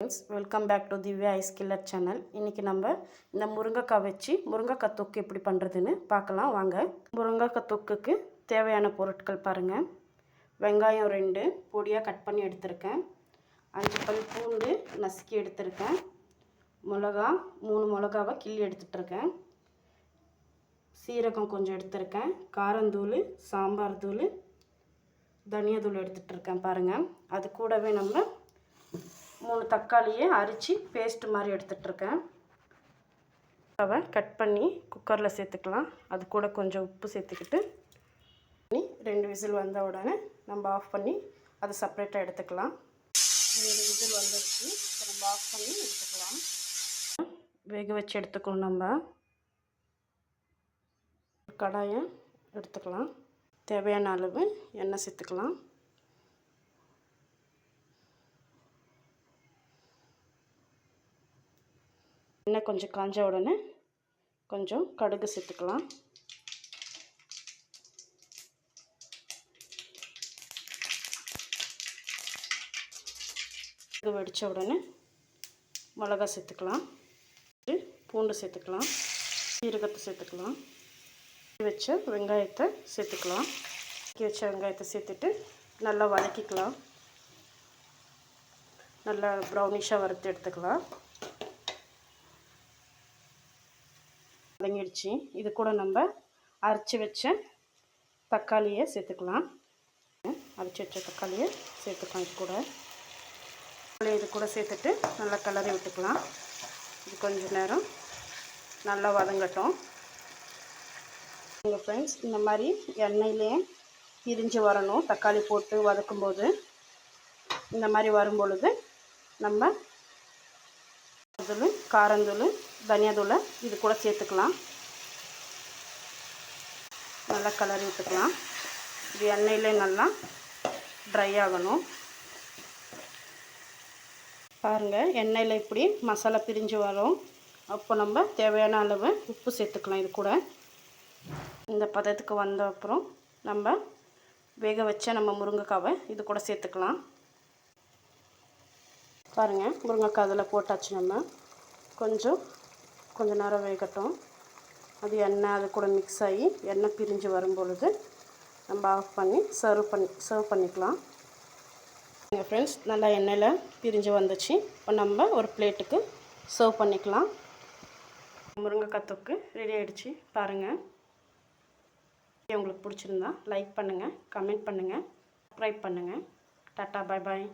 Friends, welcome back to Divya ice killer channel. இன்றைக்கி நம்ம இந்த முருங்கைக்காய் வச்சு முருங்கைக்காய் தொக்கு எப்படி பண்ணுறதுன்னு பார்க்கலாம் வாங்க. முருங்கைக்காய் தொக்குக்கு தேவையான பொருட்கள் பாருங்கள். வெங்காயம் 2 பொடியாக கட் பண்ணி எடுத்திருக்கேன். 5 பல் பூண்டு நசுக்கி எடுத்திருக்கேன். மிளகா 3 மிளகாவை கிள்ளி எடுத்துகிட்ருக்கேன். சீரகம் கொஞ்சம் எடுத்திருக்கேன். காரந்தூள், சாம்பார் தூள், தனியாத்தூள் எடுத்துகிட்ருக்கேன் பாருங்கள். அது கூடவே நம்ம 3 தக்காளியை அரித்து பேஸ்ட் மாதிரி எடுத்துகிட்ருக்கேன். அதை கட் பண்ணி குக்கரில் சேர்த்துக்கலாம். அது கூட கொஞ்சம் உப்பு சேர்த்துக்கிட்டு 2 விசில் வந்த உடனே நம்ம ஆஃப் பண்ணி அதை செப்பரேட்டாக எடுத்துக்கலாம். 2 விசில் வந்துடுச்சு. நம்ம ஆஃப் பண்ணி எடுத்துக்கலாம். வேக வச்சு எடுத்துக்கணும். நம்ம கடாயை எடுத்துக்கலாம். தேவையான அளவு எண்ணெய் சேர்த்துக்கலாம். எண்ணெய் கொஞ்சம் காஞ்ச உடனே கொஞ்சம் கடுகு சேர்த்துக்கலாம். கடுகு வெடித்த உடனே மிளகா சேர்த்துக்கலாம். பூண்டு சேர்த்துக்கலாம். சீரகத்தை சேர்த்துக்கலாம். வச்ச வெங்காயத்தை சேர்த்துக்கலாம். வச்ச வெங்காயத்தை சேர்த்துட்டு நல்லா வதக்கிக்கலாம். நல்லா ப்ரௌனிஷாக வறுத்து எடுத்துக்கலாம். வதங்கிடுச்சு. இது கூட நம்ம அரைச்சி வச்ச தக்காளியை சேர்த்துக்கலாம். அரைச்சி வச்ச தக்காளியை சேர்த்துக்கலாம். இது கூட சேர்த்துட்டு நல்லா கிளறி விட்டுக்கலாம். இது கொஞ்சம் நேரம் நல்லா வதங்கட்டும். உங்கள் ஃப்ரெண்ட்ஸ், இந்த மாதிரி எண்ணெயிலே பிரிஞ்சு வரணும். தக்காளி போட்டு வதக்கும்போது இந்த மாதிரி வரும்பொழுது நம்ம தூள், காரந்தூள், தனியாத்தூள் இது கூட சேர்த்துக்கலாம். நல்லா கிளறி விட்டுக்கலாம். இது எண்ணெயிலே நல்லா ட்ரை ஆகணும். பாருங்கள், எண்ணெயில் இப்படி மசாலா பிரிஞ்சு வரும். அப்போ நம்ம தேவையான அளவு உப்பு சேர்த்துக்கலாம். இது கூட இந்த பதத்துக்கு வந்த அப்புறம் நம்ம வேக வச்ச நம்ம முருங்கைக்காவை இது கூட சேர்த்துக்கலாம். பாருங்கள், முருங்கைக்காய் அதில் போட்டாச்சு. நம்ம கொஞ்சம் நேரம் வேகட்டும். அது எண்ணெய் அது கூட மிக்ஸ் ஆகி எண்ணெய் பிரிஞ்சு வரும்பொழுது நம்ம ஆஃப் பண்ணி சர்வ் பண்ணிக்கலாம். எங்கள் ஃப்ரெண்ட்ஸ், நல்லா எண்ணெயில் பிரிஞ்சு வந்துச்சு. இப்போ நம்ம ஒரு பிளேட்டுக்கு சர்வ் பண்ணிக்கலாம். முருங்கைக்காய் தொக்கு ரெடி ஆகிடுச்சு. பாருங்கள், உங்களுக்கு பிடிச்சிருந்தா லைக் பண்ணுங்கள், கமெண்ட் பண்ணுங்கள், சப்ஸ்கிரைப் பண்ணுங்கள். டாட்டா, பாய் பாய்.